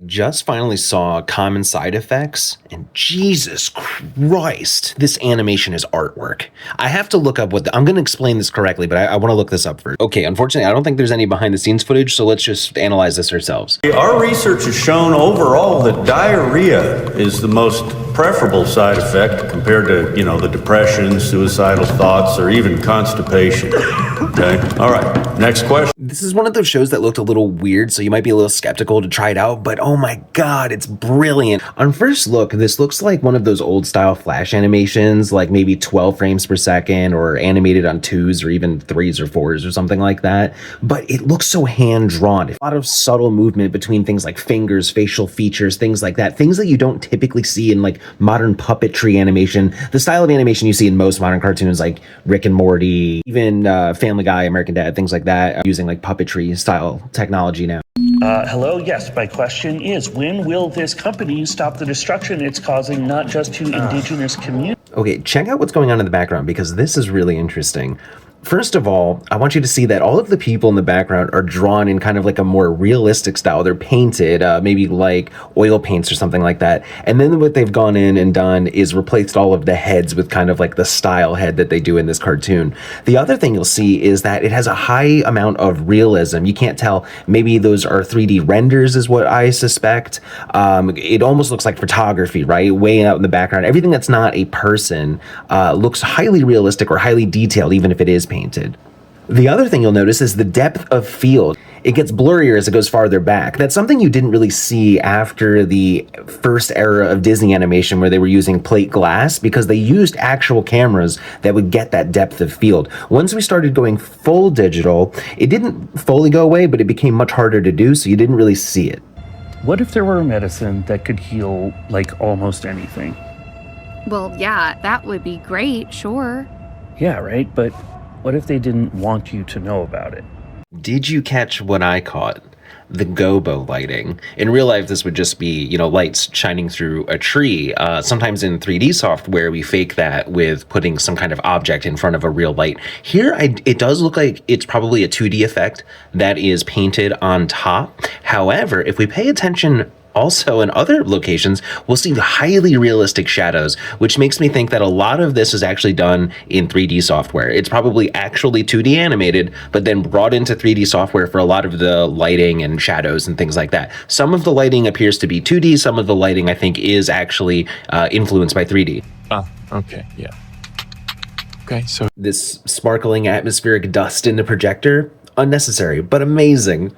Just finally saw common side effects, and Jesus Christ, this animation is artwork. I have to look up I'm going to explain this correctly, but I want to look this up first. Okay, unfortunately, I don't think there's any behind the scenes footage, so let's just analyze this ourselves. Our research has shown overall that diarrhea is the most preferable side effect compared to, the depression, suicidal thoughts, or even constipation. Okay, all right, next question. This is one of those shows that looked a little weird, so you might be a little skeptical to try it out, but oh my god, it's brilliant. On first look, this looks like one of those old style Flash animations, like maybe 12 frames per second, or animated on 2s or even 3s or 4s or something like that, but it looks so hand-drawn. A lot of subtle movement between things like fingers, facial features, things like that, things that you don't typically see in like modern puppetry animation, the style of animation you see in most modern cartoons like Rick and Morty, even Family Guy, American Dad, things like that, using like puppetry style technology now. Hello, yes, my question is, when will this company stop the destruction it's causing not just to indigenous communities? Okay, check out what's going on in the background because this is really interesting. First of all, I want you to see that all of the people in the background are drawn in kind of like a more realistic style. They're painted, maybe like oil paints or something like that. And then what they've gone in and done is replaced all of the heads with kind of like the style head that they do in this cartoon. The other thing you'll see is that it has a high amount of realism. You can't tell, maybe those are 3D renders is what I suspect. It almost looks like photography, right? Way out in the background. Everything that's not a person looks highly realistic or highly detailed, even if it is painted. The other thing you'll notice is the depth of field. It gets blurrier as it goes farther back. That's something you didn't really see after the first era of Disney animation where they were using plate glass because they used actual cameras that would get that depth of field. Once we started going full digital, it didn't fully go away, but it became much harder to do, so you didn't really see it. What if there were a medicine that could heal like almost anything? Well, yeah, that would be great, sure. Yeah, right, but what if they didn't want you to know about it? Did you catch what I caught? The gobo lighting. In real life, this would just be, lights shining through a tree. Sometimes in 3D software, we fake that with putting some kind of object in front of a real light. Here, it does look like it's probably a 2D effect that is painted on top. However, if we pay attention also in other locations, we'll see highly realistic shadows, which makes me think that a lot of this is actually done in 3D software. It's probably actually 2D animated, but then brought into 3D software for a lot of the lighting and shadows and things like that. Some of the lighting appears to be 2D, some of the lighting I think is actually influenced by 3D. Okay, yeah. Okay, so this sparkling atmospheric dust in the projector, unnecessary, but amazing.